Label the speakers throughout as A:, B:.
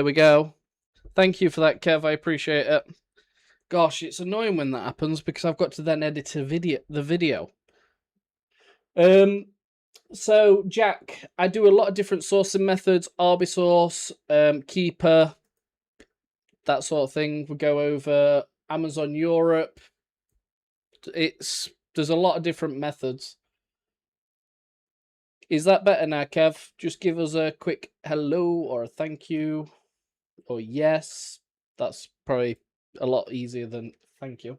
A: There we go. Thank you for that, Kev. I appreciate it. Gosh, it's annoying when that happens because I've got to then edit the video. So Jack, I do a lot of different sourcing methods, Arbisource, Keeper, that sort of thing. We go over Amazon Europe. There's a lot of different methods. Is that better now, Kev? Just give us a quick hello or a thank you or yes. That's probably a lot easier than thank you.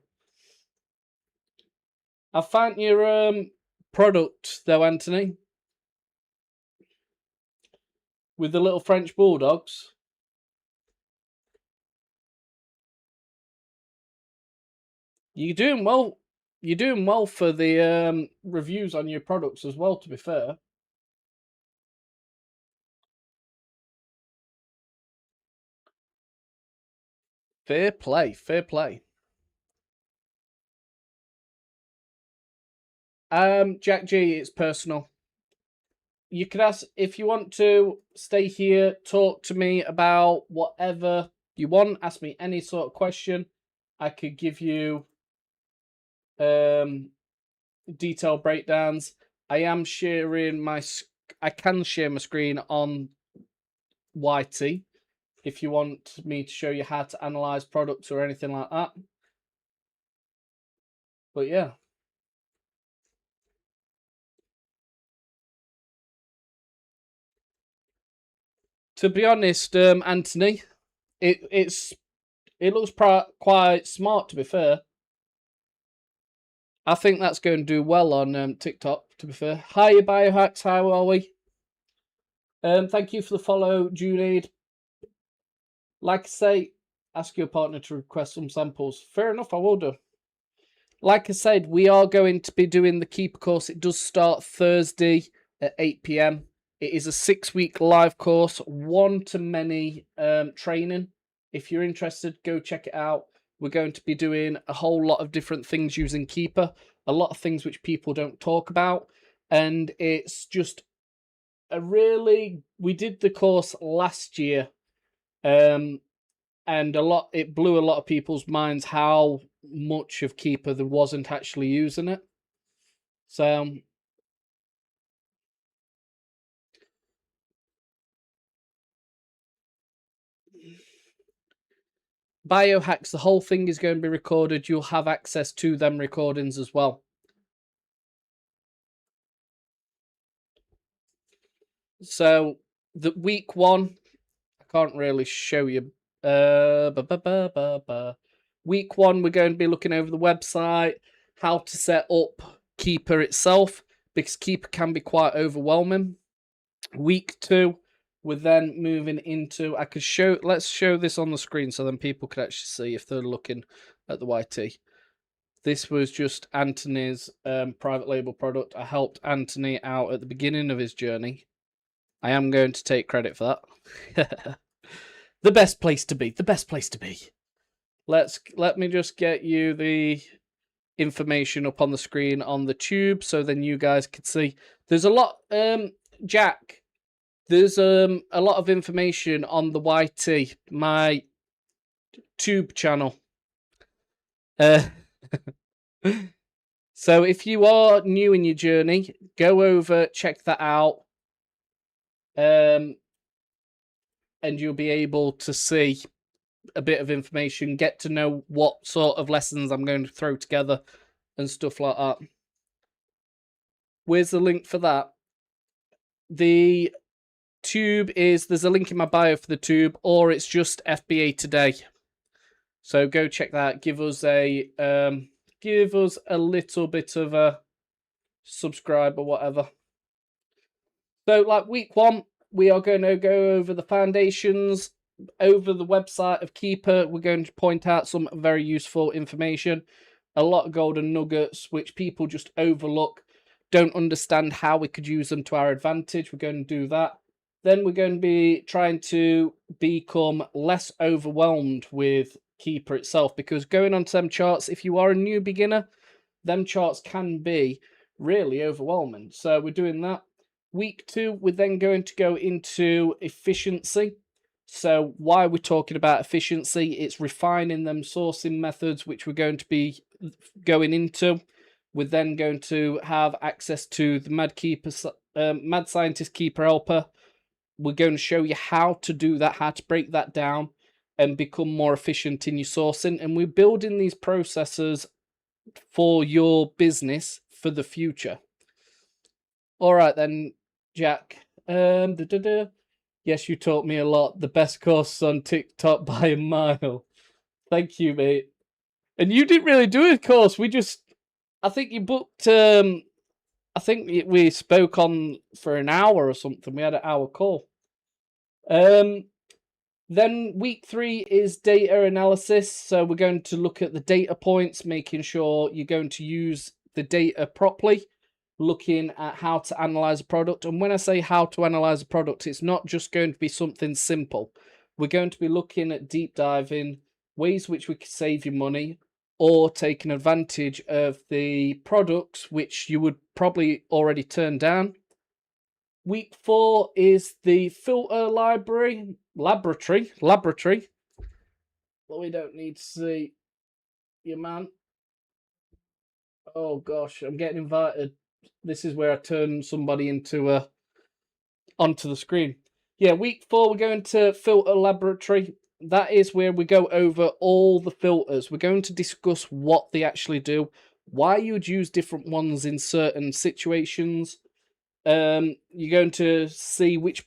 A: I found your product though, Anthony, with the little French bulldogs. You're doing well. You're doing well for the reviews on your products as well, to be fair. Fair play, fair play. Jack G, it's personal. You can ask if you want to stay here, talk to me about whatever you want, ask me any sort of question. I could give you detailed breakdowns. I am sharing I can share my screen on YT if you want me to show you how to analyze products or anything like that. But yeah. To be honest, Anthony, it looks quite smart, to be fair. I think that's going to do well on TikTok, to be fair. Hiya, Biohacks, how are we? Thank you for the follow, Junaid. Like I say, ask your partner to request some samples. Fair enough, I will do. Like I said, we are going to be doing the Keeper course. It does start Thursday at 8 PM. It is a 6-week live course, one-to-many training. If you're interested, go check it out. We're going to be doing a whole lot of different things using Keeper, a lot of things which people don't talk about. And it's just we did the course last year. And it blew a lot of people's minds how much of Keeper there wasn't actually using it. So Biohacks, the whole thing is going to be recorded. You'll have access to them recordings as well. So the week 1, I can't really show you. Week 1, we're going to be looking over the website, how to set up Keeper itself, because Keeper can be quite overwhelming. Week 2, we're then moving into, let's show this on the screen so then people can actually see if they're looking at the YT. This was just Anthony's private label product. I helped Anthony out at the beginning of his journey. I am going to take credit for that. The best place to be. The best place to be. Let me just get you the information up on the screen on the tube so then you guys can see. There's a lot, Jack, there's a lot of information on the YT, my tube channel. So if you are new in your journey, go over, check that out. And you'll be able to see a bit of information, get to know what sort of lessons I'm going to throw together and stuff like that. Where's the link for that? The tube there's a link in my bio for the tube, or it's just FBA today. So go check that. Give us a little bit of a subscribe or whatever. So like week 1, we are going to go over the foundations, over the website of Keeper. We're going to point out some very useful information, a lot of golden nuggets, which people just overlook, don't understand how we could use them to our advantage. We're going to do that. Then we're going to be trying to become less overwhelmed with Keeper itself, because going on to them charts, if you are a new beginner, them charts can be really overwhelming. So we're doing that. Week 2, we're then going to go into efficiency. So why we're talking about efficiency, it's refining them sourcing methods, which we're going to be going into. We're then going to have access to the Mad Scientist Keeper Helper. We're going to show you how to do that, how to break that down and become more efficient in your sourcing. And we're building these processes for your business for the future. All right then, Jack. Yes, you taught me a lot. The best course on TikTok by a mile. Thank you, mate. And you didn't really do a course. I think you booked. I think we spoke on for an hour or something. We had an hour call. Then week 3 is data analysis. So we're going to look at the data points, making sure you're going to use the data properly, looking at how to analyze a product. And when I say how to analyze a product, it's not just going to be something simple. We're going to be looking at deep diving ways which we could save you money or taking advantage of the products which you would probably already turn down. Week 4 is the filter laboratory. Well, we don't need to see you, man. Oh gosh, I'm getting invited. This is where I turn somebody into onto the screen. Yeah, week 4 we're going to filter laboratory. That is where we go over all the filters. We're going to discuss what they actually do, why you would use different ones in certain situations. You're going to see which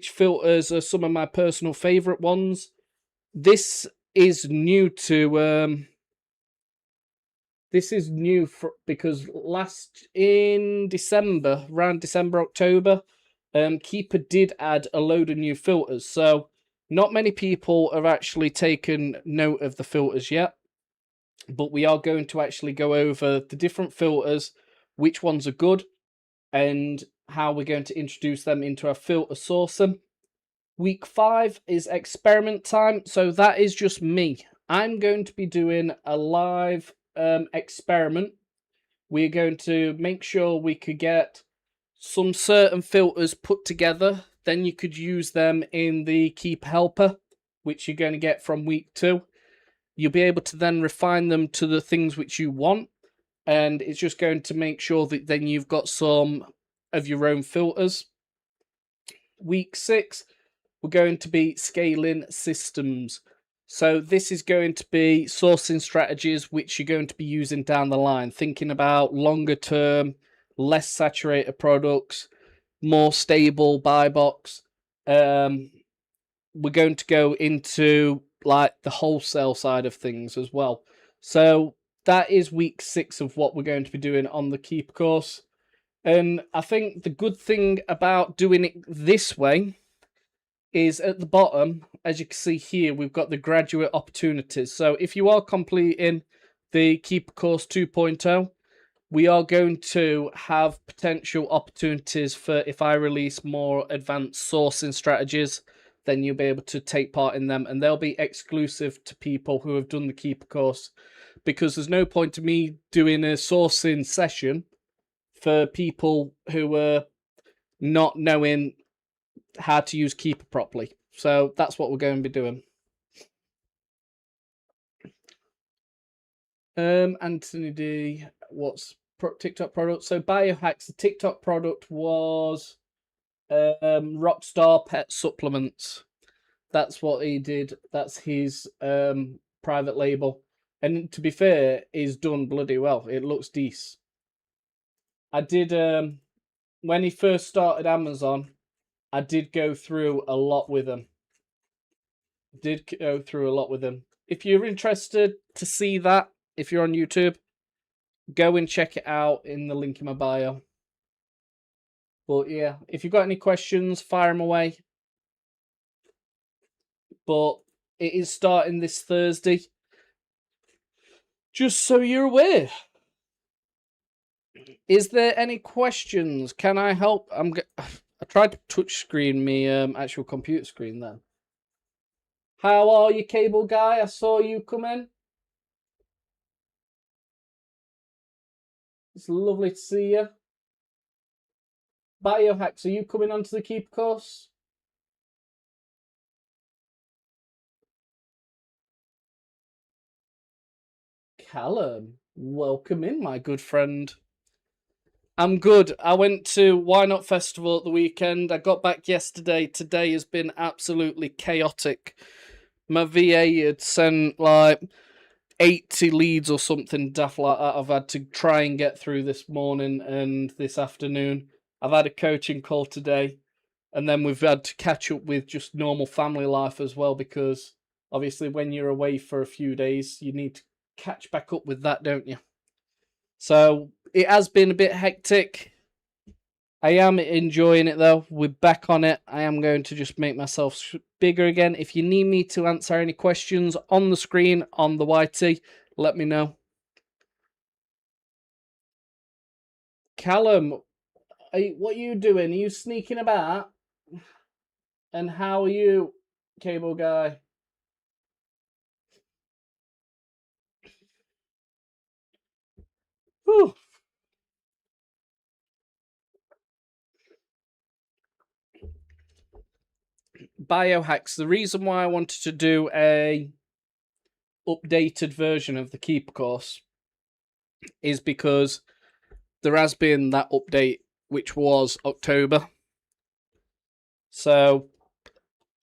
A: filters are some of my personal favorite ones. This is new to because in December, around December, October, Keeper did add a load of new filters. So not many people have actually taken note of the filters yet, but we are going to actually go over the different filters, which ones are good, and how we're going to introduce them into our filter sourcing. Week 5 is experiment time. So that is just me. I'm going to be doing a live experiment. We're going to make sure we could get some certain filters put together. Then you could use them in the Keep Helper, which you're going to get from week 2. You'll be able to then refine them to the things which you want. And it's just going to make sure that then you've got some of your own filters. Week 6, we're going to be scaling systems. So this is going to be sourcing strategies which you're going to be using down the line, thinking about longer term, less saturated products, more stable buy box. We're going to go into like the wholesale side of things as well. So that is week 6 of what we're going to be doing on the Keep course. And I think the good thing about doing it this way is at the bottom, as you can see here, we've got the graduate opportunities. So if you are completing the Keep Course 2.0, we are going to have potential opportunities for, if I release more advanced sourcing strategies, then you'll be able to take part in them, and they'll be exclusive to people who have done the Keep Course, because there's no point to me doing a sourcing session for people who are not knowing how to use Keeper properly. So that's what we're going to be doing. Anthony D, what's TikTok product? So Biohacks, the TikTok product was Rockstar Pet Supplements. That's what he did. That's his private label. And to be fair, he's done bloody well. It looks decent. I did when he first started Amazon, I did go through a lot with him. If you're interested to see that, if you're on YouTube, go and check it out in the link in my bio. But yeah, if you've got any questions, fire them away. But it is starting this Thursday. Just so you're aware. Is there any questions? Can I help? I tried to touch screen me actual computer screen then. How are you, cable guy? I saw you come in. It's lovely to see you. Biohacks, are you coming onto the Keep course? Callum, welcome in, my good friend. I'm good. I went to Why Not Festival at the weekend. I got back yesterday. Today has been absolutely chaotic. My VA had sent like 80 leads or something daft like that. I've had to try and get through this morning and this afternoon. I've had a coaching call today, and then we've had to catch up with just normal family life as well, because obviously when you're away for a few days, you need to catch back up with that, don't you? So it has been a bit hectic. I am enjoying it though. We're back on it. I am going to just make myself bigger again. If you need me to answer any questions on the screen on the YT, let me know. Callum, what are you doing? Are you sneaking about? And how are you, cable guy? Whew. Biohacks. The reason why I wanted to do a updated version of the Keeper course is because there has been that update, which was October. So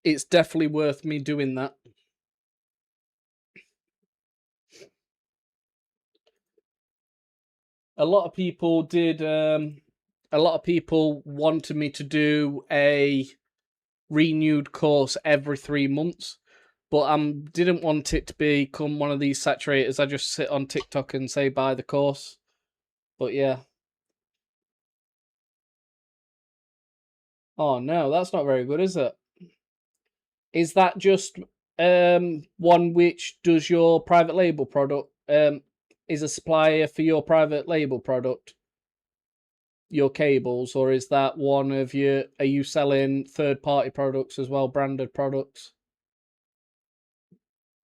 A: it's definitely worth me doing that. A lot of people wanted me to do a renewed course every 3 months, but I didn't want it to become one of these saturators. I just sit on TikTok and say buy the course. But yeah. Oh no, that's not very good, is it? Is that just one which does your private label product? Is a supplier for your private label product, your cables, or is that one of your? Are you selling third party products as well, branded products?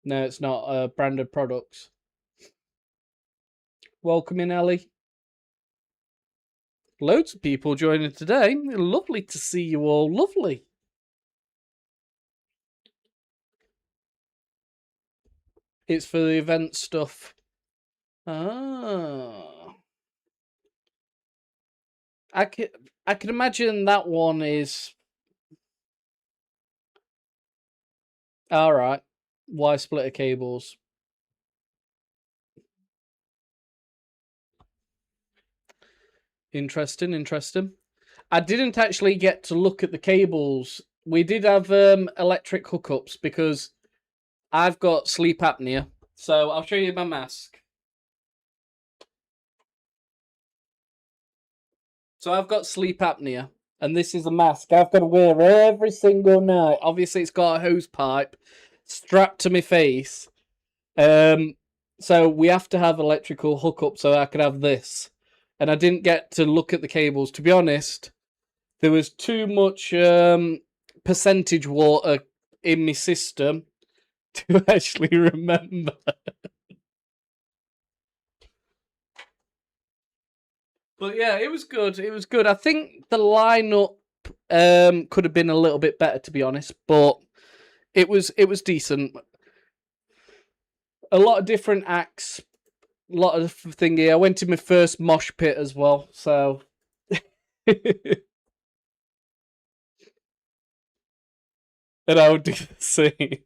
A: No, it's not branded products. Welcome in, Ellie. Loads of people joining today. Lovely to see you all. Lovely. It's for the event stuff. Ah. I can imagine that one is. All right. Why splitter cables? Interesting. I didn't actually get to look at the cables. We did have electric hookups because I've got sleep apnea. So I'll show you my mask. So I've got sleep apnea, and this is a mask I've got to wear every single night. Obviously, it's got a hose pipe strapped to my face. So we have to have electrical hookup so I could have this. And I didn't get to look at the cables. To be honest, there was too much percentage water in my system to actually remember. But yeah, it was good. It was good. I think the lineup could have been a little bit better, to be honest, but it was decent. A lot of different acts, a lot of thingy. I went to my first mosh pit as well, so. And I would do the same.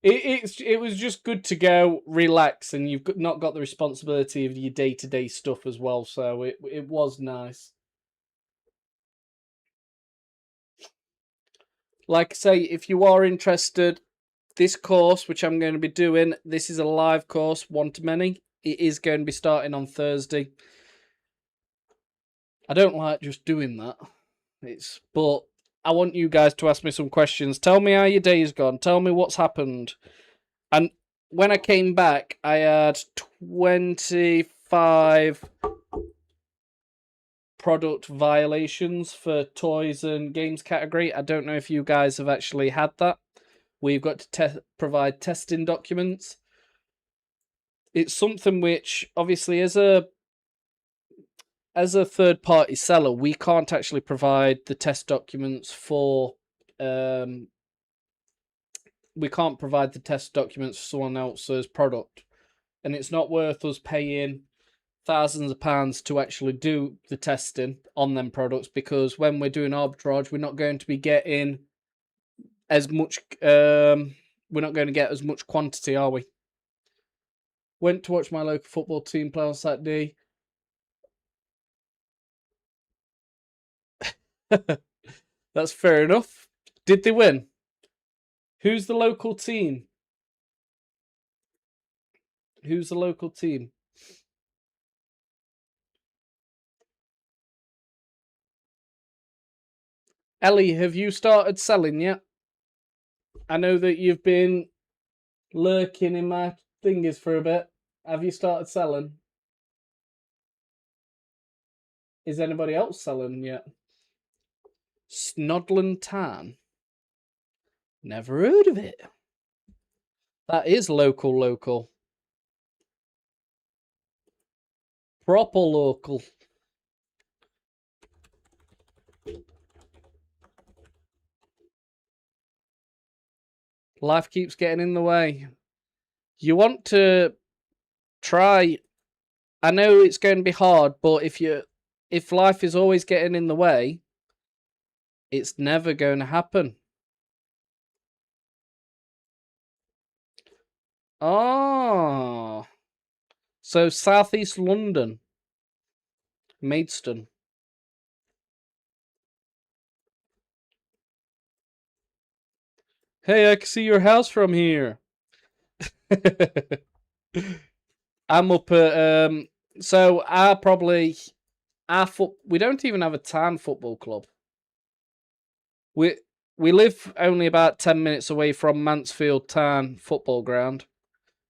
A: It was just good to go relax, and you've not got the responsibility of your day-to-day stuff as well, so it was nice. Like I say, if you are interested, this course, which I'm going to be doing, this is a live course, one-to-many. It is going to be starting on Thursday. I don't like just doing that. But I want you guys to ask me some questions. Tell me how your day's gone. Tell me what's happened. And when I came back, I had 25 product violations for toys and games category. I don't know if you guys have actually had that. We've got to provide testing documents. It's something which, obviously, as a third-party seller, we can't actually provide the test documents for. We can't provide the test documents for someone else's product. and it's not worth us paying thousands of pounds to actually do the testing on them products, because when we're doing arbitrage, we're not going to be getting as much. We're not going to get as much quantity, are we? Went to watch my local football team play on Saturday. That's fair enough. Did they win? Who's the local team? Who's the local team? Ellie, have you started selling yet? I know that you've been lurking in my fingers for a bit. Have you started selling? Is anybody else selling yet? Snodland Tarn? Never heard of it. That is local. Proper local. Life keeps getting in the way. You want to try. I know it's going to be hard, but if life is always getting in the way, it's never going to happen. Oh. So Southeast London. Maidstone. Hey, I can see your house from here. I'm up at so we don't even have a town football club. We live only about 10 minutes away from Mansfield Town football ground.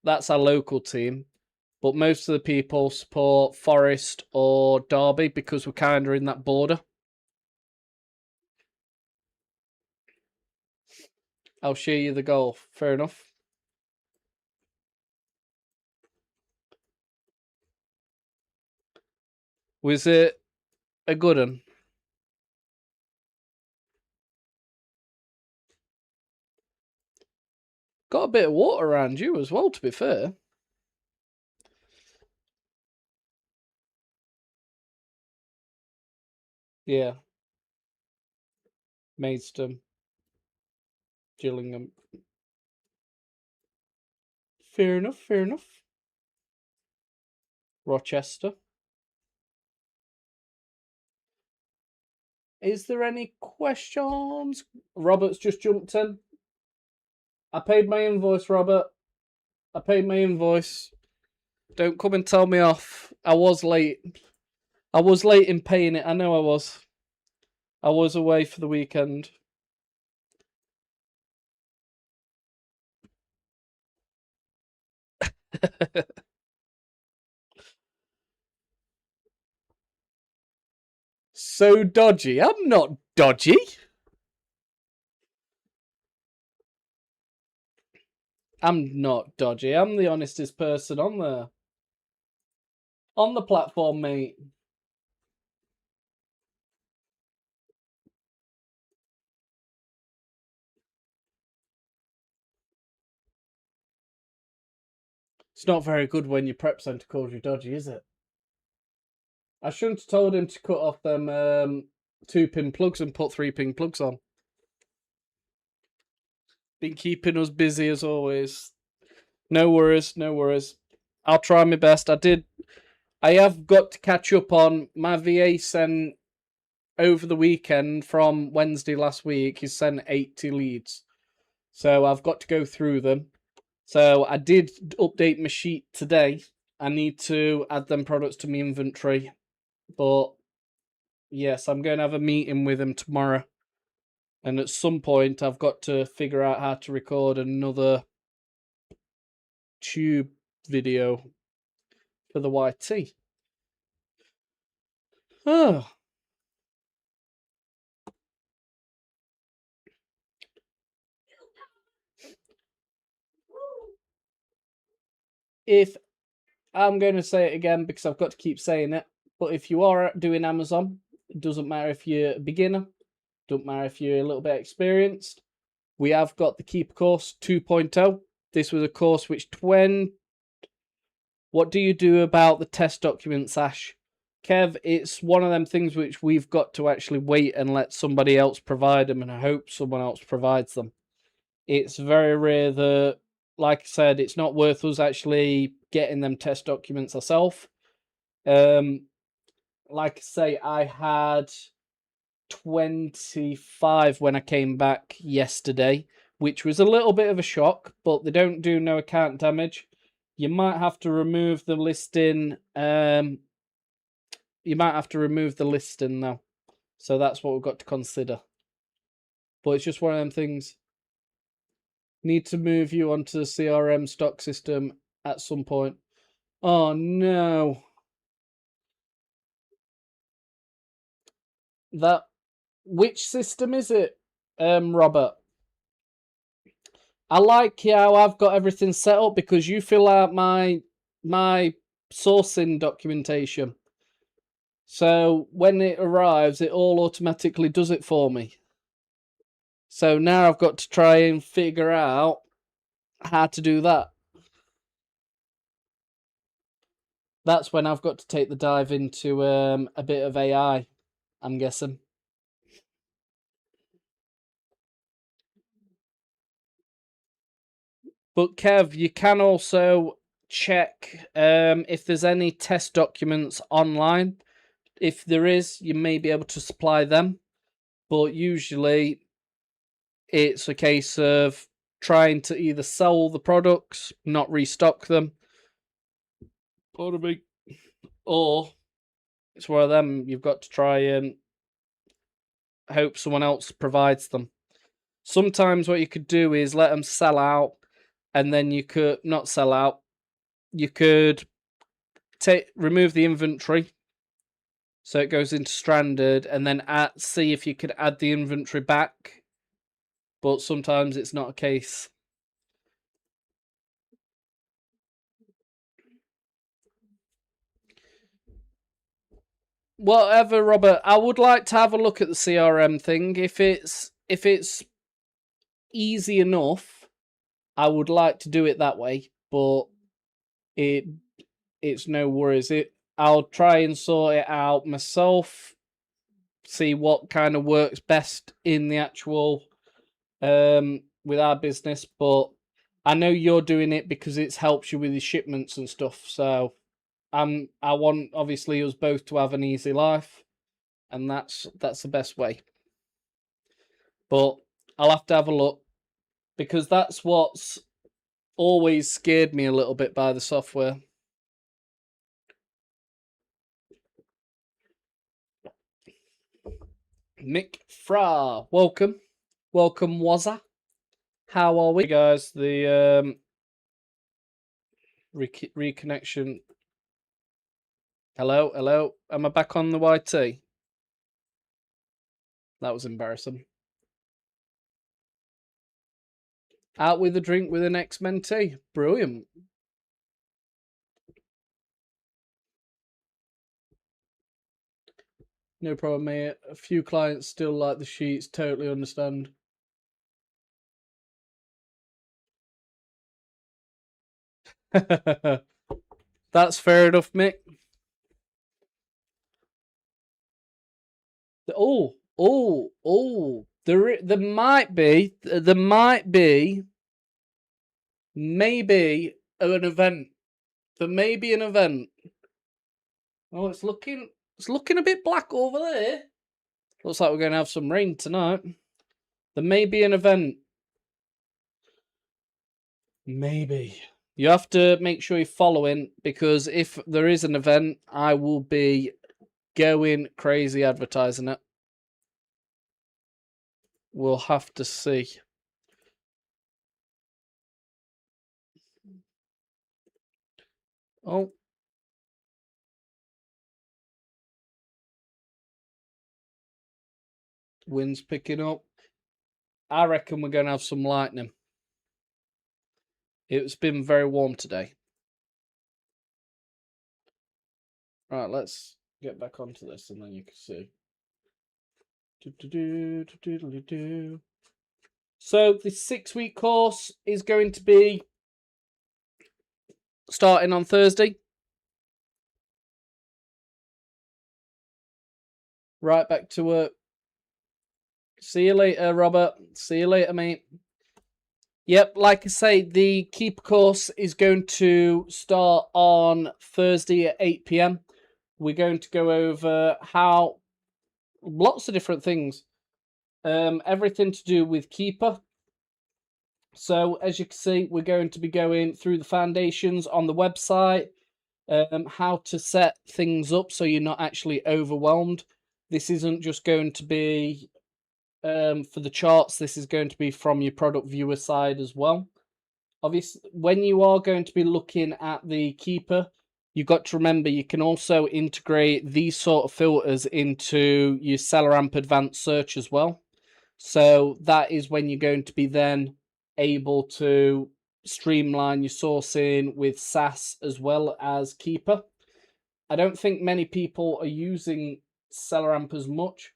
A: That's our local team. But most of the people support Forest or Derby because we're kind of in that border. I'll show you the goal. Fair enough. Was it a good one? Got a bit of water around you as well, to be fair. Yeah. Maidstone. Gillingham. Fair enough. Rochester. Is there any questions? Robert's just jumped in. I paid my invoice, Robert. I paid my invoice. Don't come and tell me off. I was late. I was late in paying it. I know I was. I was away for the weekend. So dodgy. I'm not dodgy. I'm not dodgy. I'm the honestest person on there. On the platform, mate. It's not very good when your prep centre calls you dodgy, is it? I shouldn't have told him to cut off them 2-pin plugs and put 3-pin plugs on. Been keeping us busy as always. No worries. I'll try my best. I have got to catch up on my VA sent over the weekend from Wednesday last week. He sent 80 leads. So I've got to go through them. So I did update my sheet today. I need to add them products to my inventory. But yes, I'm going to have a meeting with him tomorrow. And at some point, I've got to figure out how to record another tube video for the YT. Oh. If I'm going to say it again because I've got to keep saying it, but if you are doing Amazon, it doesn't matter if you're a beginner, doesn't matter if you're a little bit experienced. We have got the Keeper course 2.0. This was a course which What do you do about the test documents, Ash? Kev, it's one of them things which we've got to actually wait and let somebody else provide them, and I hope someone else provides them. It's very rare that, like I said, it's not worth us actually getting them test documents ourselves. Like I say, I had 25 when I came back yesterday, which was a little bit of a shock, but they don't do no account damage. You might have to remove the listing. You might have to remove the listing now. So that's what we've got to consider. But it's just one of them things. Need to move you onto the CRM stock system at some point. Oh no. Which system is it, Robert? I like how I've got everything set up because you fill out my sourcing documentation. So when it arrives, it all automatically does it for me. So now I've got to try and figure out how to do that. That's when I've got to take the dive into a bit of AI, I'm guessing. But Kev, you can also check if there's any test documents online. If there is, you may be able to supply them. But usually it's a case of trying to either sell the products, not restock them, or it's one of them you've got to try and hope someone else provides them. Sometimes what you could do is let them sell out, and then you could not sell out. You could remove the inventory so it goes into stranded, and then see if you could add the inventory back. But sometimes it's not a case. Whatever, Robert. I would like to have a look at the CRM thing. If it's easy enough, I would like to do it that way. But it's no worries. I'll try and sort it out myself. See what kind of works best in the actual with our business. But I know you're doing it because it helps you with your shipments and stuff. So I want obviously us both to have an easy life, and that's the best way. But I'll have to have a look because that's what's always scared me a little bit by the software. Mick Fra, welcome, Wazza. How are we, guys? The reconnection. Hello. Am I back on the YT? That was embarrassing. Out with a drink with an ex-mentee. Brilliant. No problem, mate. A few clients still like the sheets. Totally understand. That's fair enough, Mick. There might be maybe an event. There may be an event. Oh, it's looking a bit black over there. Looks like we're going to have some rain tonight. There may be an event. Maybe. You have to make sure you're following, because if there is an event, I will be going crazy advertising it. We'll have to see. Oh. Wind's picking up. I reckon we're going to have some lightning. It's been very warm today. Right, let's get back onto this and then you can see. So the 6-week course is going to be starting on Thursday. Right back to work. See you later, Robert. See you later, mate. Yep, like I say, the Keeper course is going to start on Thursday at 8 p.m. We're going to go over how lots of different things. Everything to do with Keeper. So as you can see, we're going to be going through the foundations on the website, how to set things up so you're not actually overwhelmed. This isn't just going to be for the charts. This is going to be from your product viewer side as well. Obviously, when you are going to be looking at the Keeper, you've got to remember you can also integrate these sort of filters into your SellerAmp Advanced Search as well. So that is when you're going to be then able to streamline your sourcing with SAS as well as Keeper. I don't think many people are using SellerAmp as much,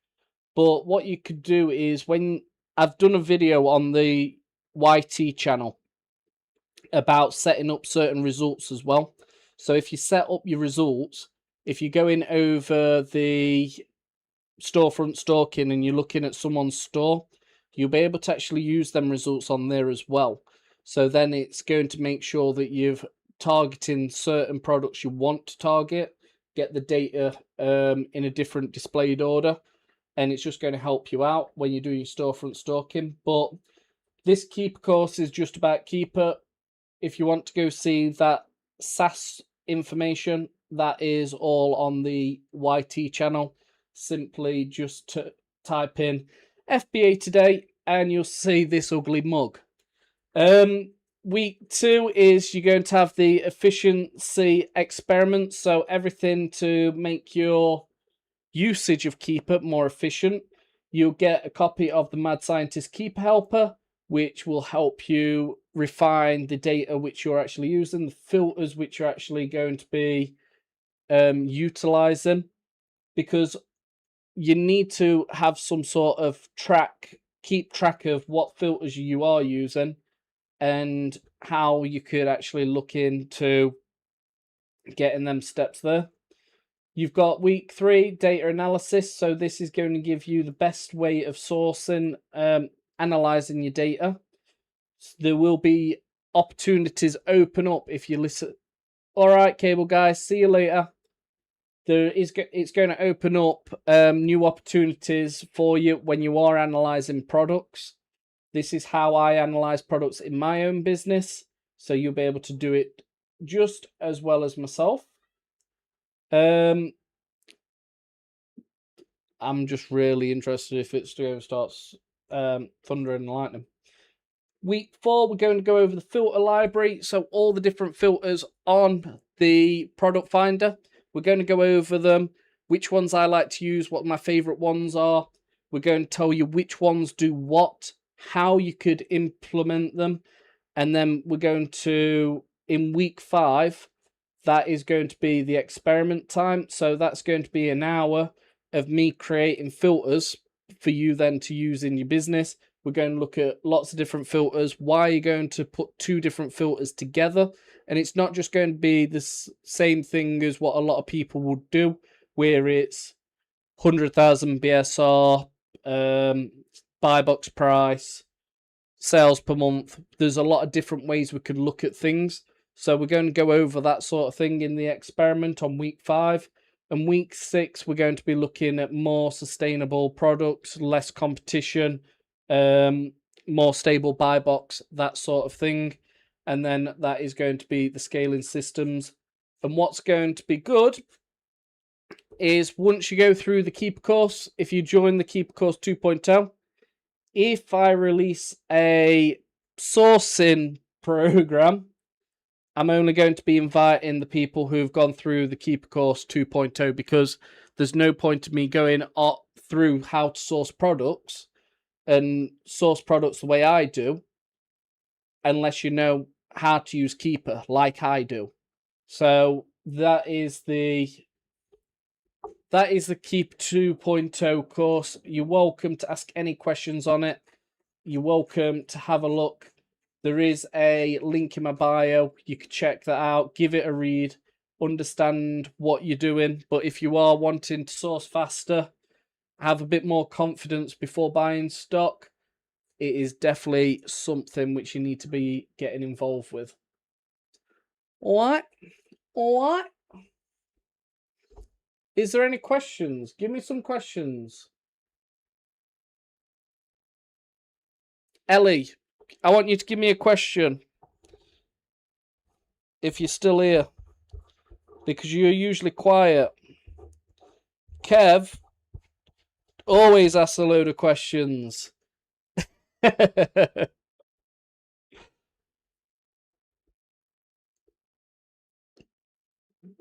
A: but what you could do is, when I've done a video on the YT channel about setting up certain results as well. So if you set up your results, if you're going over the storefront stalking and you're looking at someone's store, you'll be able to actually use them results on there as well. So then it's going to make sure that you've targeting certain products you want to target, get the data in a different displayed order, and it's just going to help you out when you're doing your storefront stalking. But this Keeper course is just about Keeper. If you want to go see that SAS information, that is all on the YT channel. Simply just type in FBA today and you'll see this ugly mug. Week 2 is you're going to have the efficiency experiment. So everything to make your usage of Keeper more efficient. You'll get a copy of the Mad Scientist Keeper Helper, which will help you refine the data which you're actually using, the filters which you're actually going to be utilizing, because you need to have some sort of keep track of what filters you are using and how you could actually look into getting them steps there. You've got week 3, data analysis. So this is going to give you the best way of sourcing, analyzing your data. So there will be opportunities open up if you listen. All right, cable guys, see you later. It's going to open up new opportunities for you when you are analyzing products. This is how I analyze products in my own business, so you'll be able to do it just as well as myself. I'm just really interested if it's going to start thunder and lightning. Week 4, we're going to go over the filter library. So all the different filters on the product finder, we're going to go over them, which ones I like to use, what my favorite ones are. We're going to tell you which ones do what, how you could implement them. And then we're going to, in week 5, that is going to be the experiment time. So that's going to be an hour of me creating filters for you then to use in your business. We're going to look at lots of different filters, why you're going to put 2 different filters together. And it's not just going to be the same thing as what a lot of people would do, where it's 100,000 BSR, buy box price, sales per month. There's a lot of different ways we could look at things. So we're going to go over that sort of thing in the experiment on week 5. And week 6, we're going to be looking at more sustainable products, less competition, more stable buy box, that sort of thing. And then that is going to be the scaling systems. And what's going to be good is once you go through the Keeper course, if you join the Keeper course 2.0, if I release a sourcing program, I'm only going to be inviting the people who've gone through the Keeper course 2.0, because there's no point of me going through how to source products and source products the way I do unless you know how to use Keeper like I do. So that is the Keeper 2.0 course. You're welcome to ask any questions on it. You're welcome to have a look There is a link in my bio. You can check that out, give it a read, understand what you're doing. But if you are wanting to source faster, have a bit more confidence before buying stock, it is definitely something which you need to be getting involved with. All right? All right? Is there any questions? Give me some questions. Ellie, I want you to give me a question. If you're still here. Because you're usually quiet. Kev always asks a load of questions.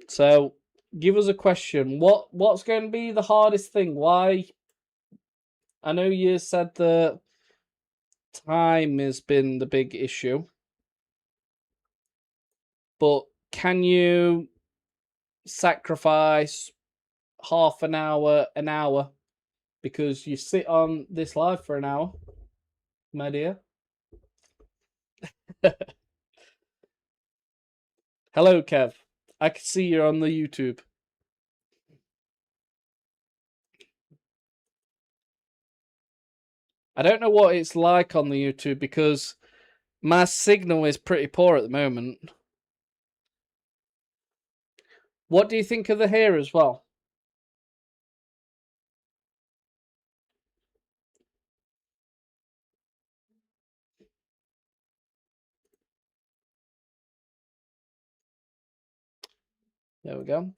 A: So, give us a question. What's going to be the hardest thing? Why? I know you said that time has been the big issue. But can you sacrifice half an hour, because you sit on this live for an hour, my dear? Hello, Kev. I can see you're on the YouTube. I don't know what it's like on the YouTube because my signal is pretty poor at the moment. What do you think of the hair as well? There we go.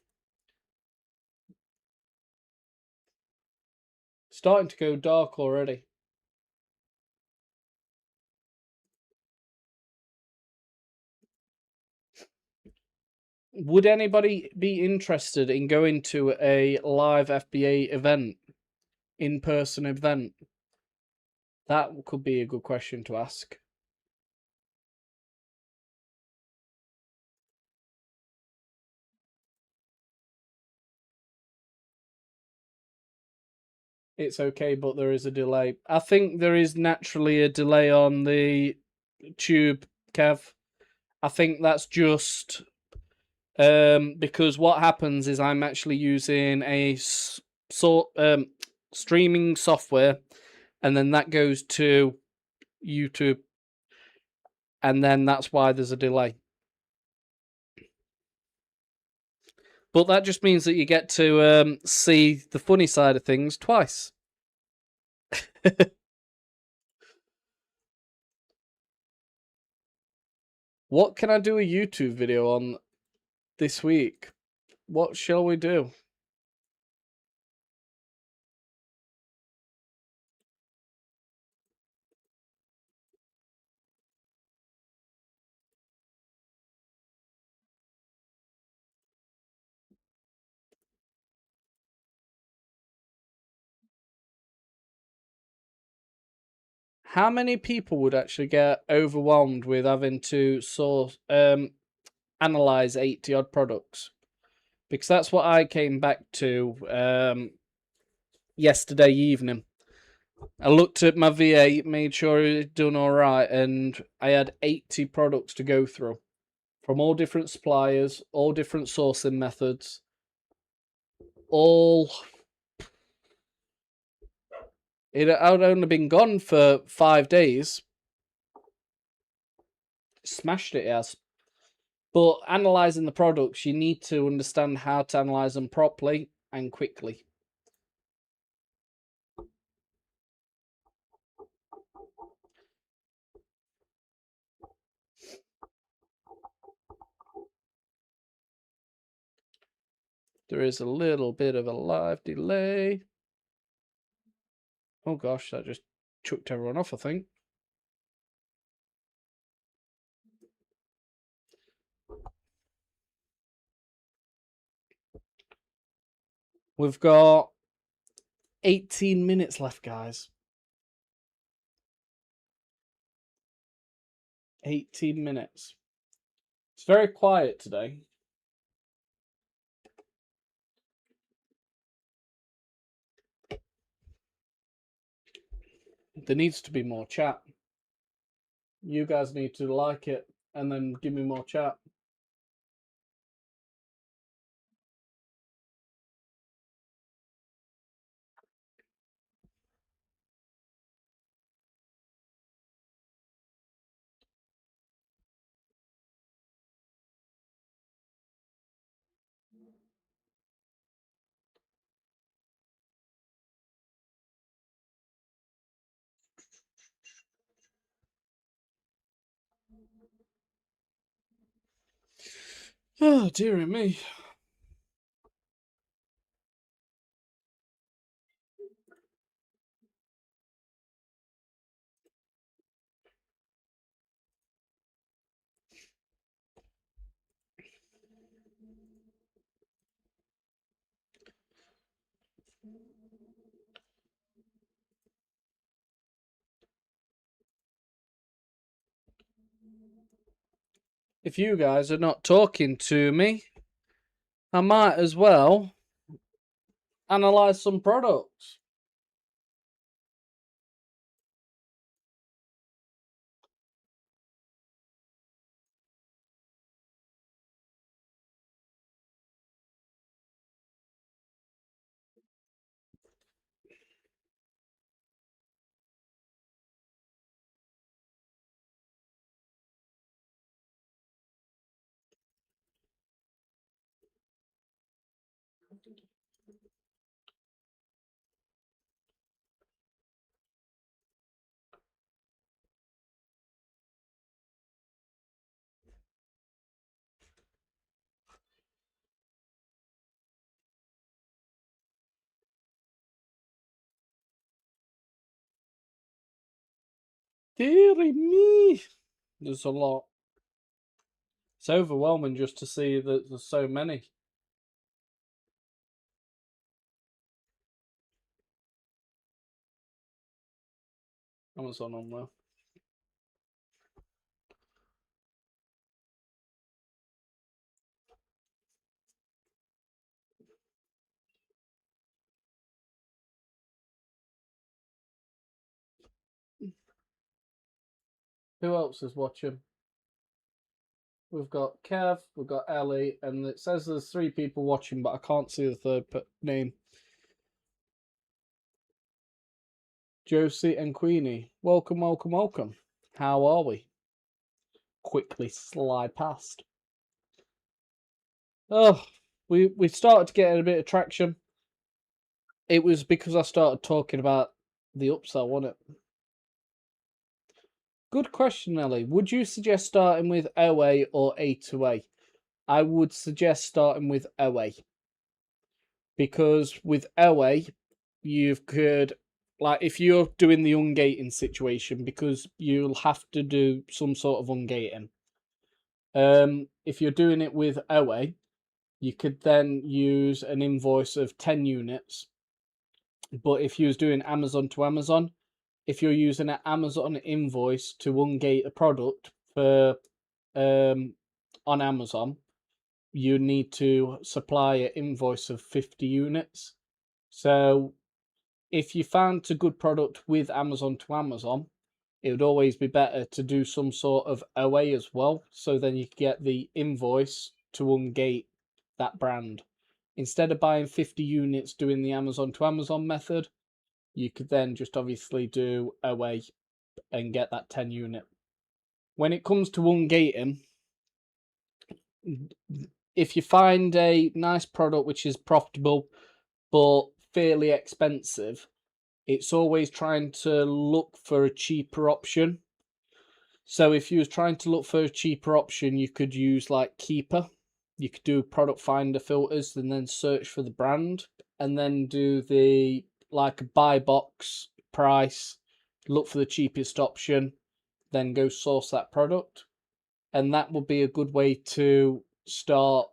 A: Starting to go dark already. Would anybody be interested in going to a live FBA event, in-person event? That could be a good question to ask. It's okay, but there is a delay. I think there is naturally a delay on the tube, Kev. I think that's just because what happens is I'm actually using a streaming software, and then that goes to YouTube, and then that's why there's a delay. But that just means that you get to see the funny side of things twice. What can I do a YouTube video on this week? What shall we do? How many people would actually get overwhelmed with having to analyze 80 odd products? Because that's what I came back to yesterday evening. I looked at my V8, made sure it had done all right, and I had 80 products to go through from all different suppliers, all different sourcing methods, all. It had only been gone for 5 days. Smashed it, as. But analysing the products, you need to understand how to analyse them properly and quickly. There is a little bit of a live delay. Oh gosh, that just chucked everyone off, I think. We've got 18 minutes left, guys. 18 minutes. It's very quiet today. There needs to be more chat. You guys need to like it and then give me more chat. Oh, dearie me. If you guys are not talking to me, I might as well analyze some products. Dearie me. There's a lot. It's overwhelming just to see that there's so many. Amazon on there. Who else is watching? We've got Kev, we've got Ellie, and it says there's 3 people watching, but I can't see the third name. Josie and Queenie. Welcome, welcome, welcome. How are we? Quickly slide past. Oh, we started to get a bit of traction. It was because I started talking about the upsell, wasn't it? Good question, Ellie. Would you suggest starting with OA or A2A? I would suggest starting with OA. Because with OA, you could, like, if you're doing the ungating situation, because you'll have to do some sort of ungating. If you're doing it with OA, you could then use an invoice of 10 units. But if you was doing Amazon to Amazon, if you're using an Amazon invoice to ungate a product for on Amazon, you need to supply an invoice of 50 units. So if you found a good product with Amazon to Amazon, it would always be better to do some sort of OA as well. So then you get the invoice to ungate that brand. Instead of buying 50 units doing the Amazon to Amazon method, you could then just obviously do OA and get that 10 unit. When it comes to ungating, if you find a nice product which is profitable but fairly expensive, it's always trying to look for a cheaper option. So if you was trying to look for a cheaper option, you could use like Keeper. You could do product finder filters and then search for the brand and then do the like buy box price, look for the cheapest option, then go source that product. And that would be a good way to start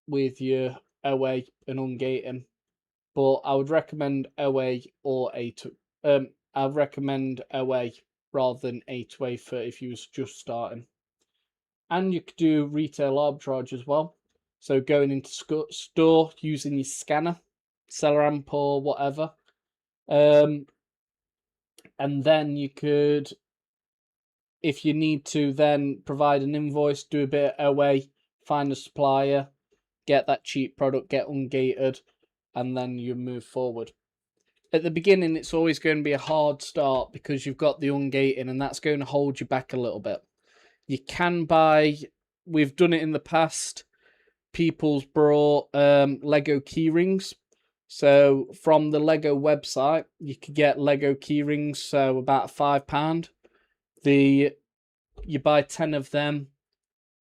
A: with your OA and ungating. But I would recommend OA or A2. I'd recommend OA rather than A2A for if you was just starting. And you could do retail arbitrage as well. So going into store using your scanner, Cellaramp or whatever. And then you could if you need to then provide an invoice, do a bit of OA, find a supplier, get that cheap product, get ungated, and then you move forward. At the beginning, it's always going to be a hard start because you've got the ungating, and that's going to hold you back a little bit. You can buy, we've done it in the past, people's brought Lego keyrings. So from the Lego website, you could get Lego keyrings, so about £5. You buy 10 of them,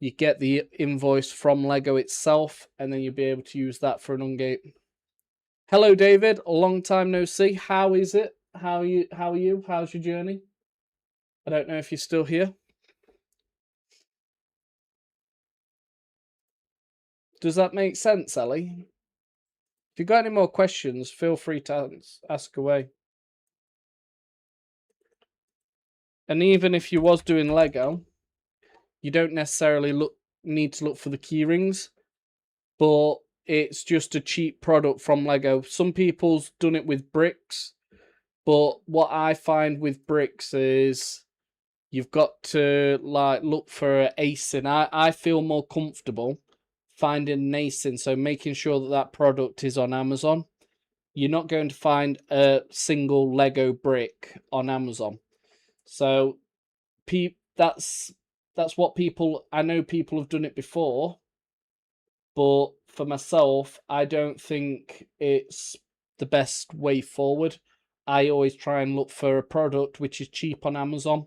A: you get the invoice from Lego itself, and then you'll be able to use that for an ungate. Hello, David. A long time no see. How is it? How are you? How's your journey? I don't know if you're still here. Does that make sense, Ellie? If you've got any more questions, feel free to ask away. And even if you was doing Lego, you don't necessarily need to look for the keyrings, but it's just a cheap product from Lego. Some people's done it with bricks, but what I find with bricks is you've got to like look for an acing. I feel more comfortable finding an acing, so making sure that that product is on Amazon. You're not going to find a single Lego brick on Amazon. So that's what people, I know people have done it before, but for myself, I don't think it's the best way forward. I always try and look for a product which is cheap on Amazon,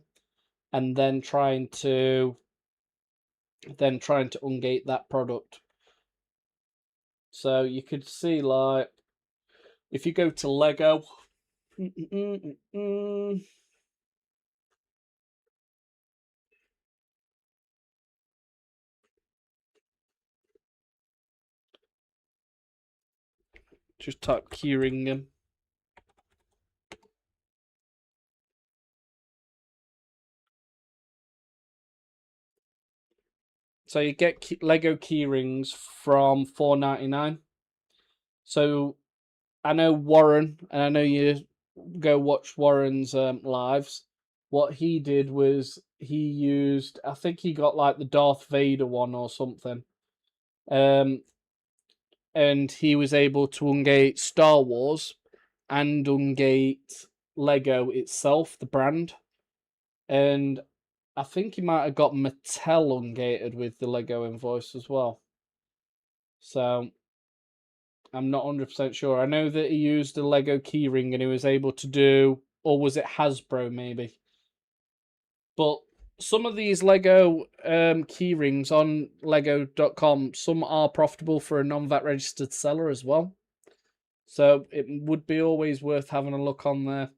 A: and then trying to ungate that product. So you could see, like, if you go to Lego, just type keyring. So you get Lego keyrings from $4.99. So I know Warren, and I know you go watch Warren's lives. What he did was he used, I think he got like the Darth Vader one or something. And he was able to ungate Star Wars and ungate Lego itself, the brand. And I think he might have got Mattel ungated with the Lego invoice as well. So I'm not 100% sure. I know that he used a Lego keyring and he was able to do, or was it Hasbro maybe? But some of these Lego keyrings on Lego.com, some are profitable for a non-VAT registered seller as well. So it would be always worth having a look on there,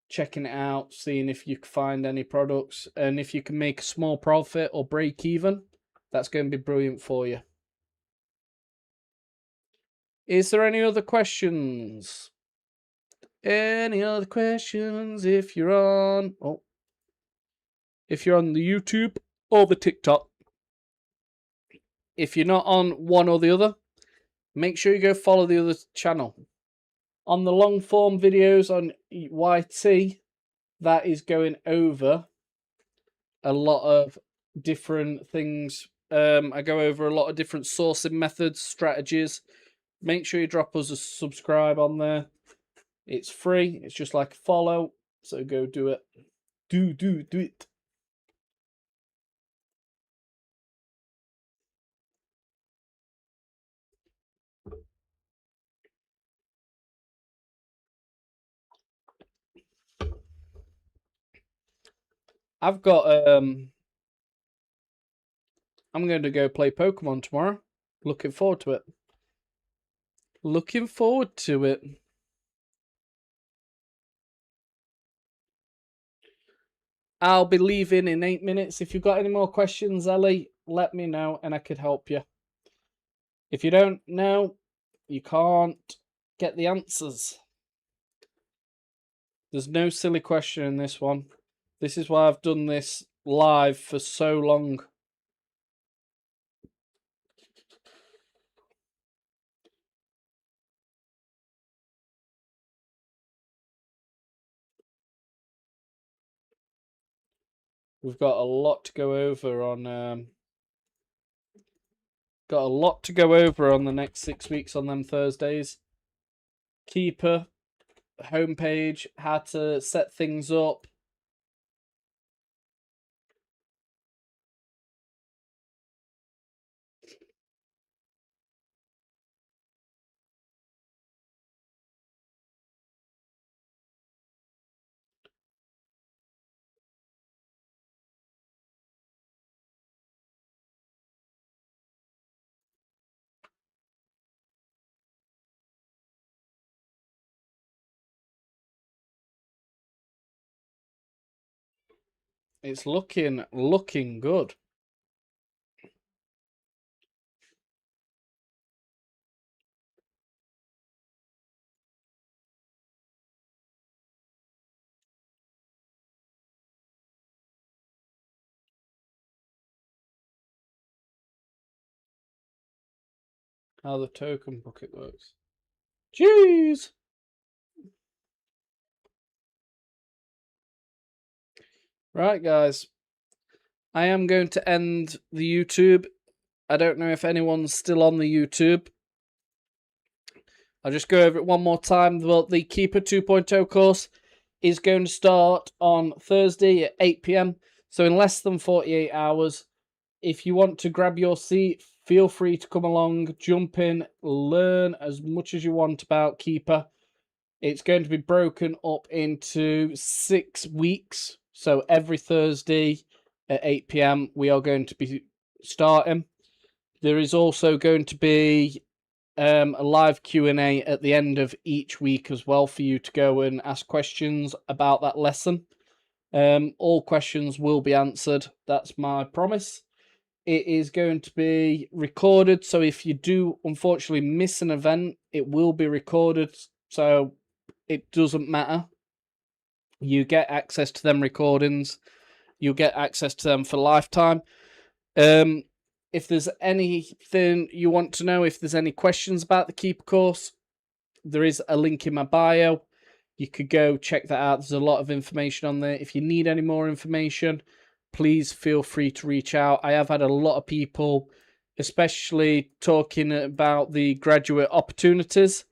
A: checking it out, seeing if you can find any products. And if you can make a small profit or break even, that's going to be brilliant for you. Is there any other questions? Any other questions if you're on if you're on the YouTube or the TikTok? If you're not on one or the other, make sure you go follow the other channel. On the long form videos on YT, that is going over a lot of different things. I go over a lot of different sourcing methods, strategies. Make sure you drop us a subscribe on there. It's free. It's just like a follow. So go do it. Do it. I've got I'm going to go play Pokemon tomorrow. Looking forward to it. Looking forward to it. I'll be leaving in 8 minutes. If you've got any more questions, Ellie, let me know and I could help you. If you don't know, you can't get the answers. There's no silly question in this one. This is why I've done this live for so long. We've got a lot to go over on the next 6 weeks on them Thursdays. Keeper, homepage, how to set things up. It's looking good. How the token bucket works. Jeez! Right, guys. I am going to end the YouTube. I don't know if anyone's still on the YouTube. I'll just go over it one more time. Well, the Keeper 2.0 course is going to start on Thursday at 8 p.m. So in less than 48 hours. If you want to grab your seat, feel free to come along, jump in, learn as much as you want about Keeper. It's going to be broken up into 6 weeks. So every Thursday at 8 p.m. we are going to be starting. There is also going to be a live Q&A at the end of each week as well for you to go and ask questions about that lesson. All questions will be answered. That's my promise. It is going to be recorded, so if you do unfortunately miss an event, it will be recorded, so it doesn't matter. You get access to them recordings. You'll get access to them for lifetime. If there's anything you want to know, if there's any questions about the Keeper course, there is a link in my bio. You could go check that out. There's a lot of information on there. If you need any more information, please feel free to reach out. I have had a lot of people, especially talking about the graduate opportunities,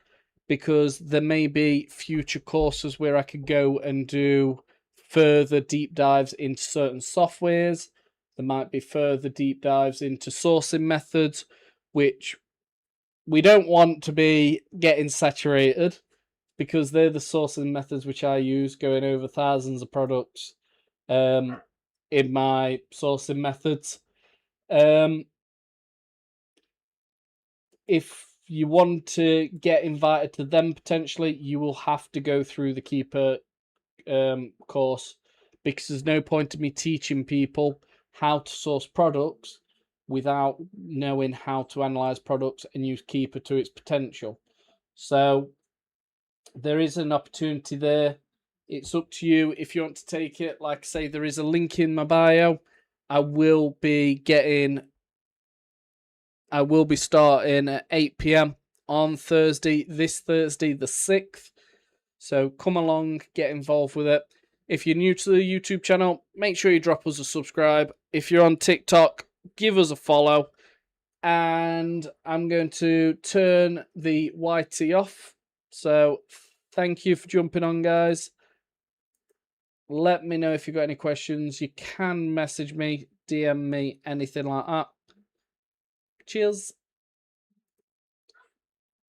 A: because there may be future courses where I could go and do further deep dives into certain softwares. There might be further deep dives into sourcing methods, which we don't want to be getting saturated, because they're the sourcing methods which I use, going over thousands of products in my sourcing methods. If you want to get invited to them potentially, you will have to go through the Keeper course, because there's no point in me teaching people how to source products without knowing how to analyze products and use Keeper to its potential. So there is an opportunity there. It's up to you if you want to take it. Like I say, there is a link in my bio. I will be starting at 8 p.m. on Thursday, this Thursday the 6th. So come along, get involved with it. If you're new to the YouTube channel, make sure you drop us a subscribe. If you're on TikTok, give us a follow. And I'm going to turn the YT off. So thank you for jumping on, guys. Let me know if you've got any questions. You can message me, DM me, anything like that. Cheers.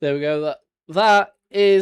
A: There we go. That is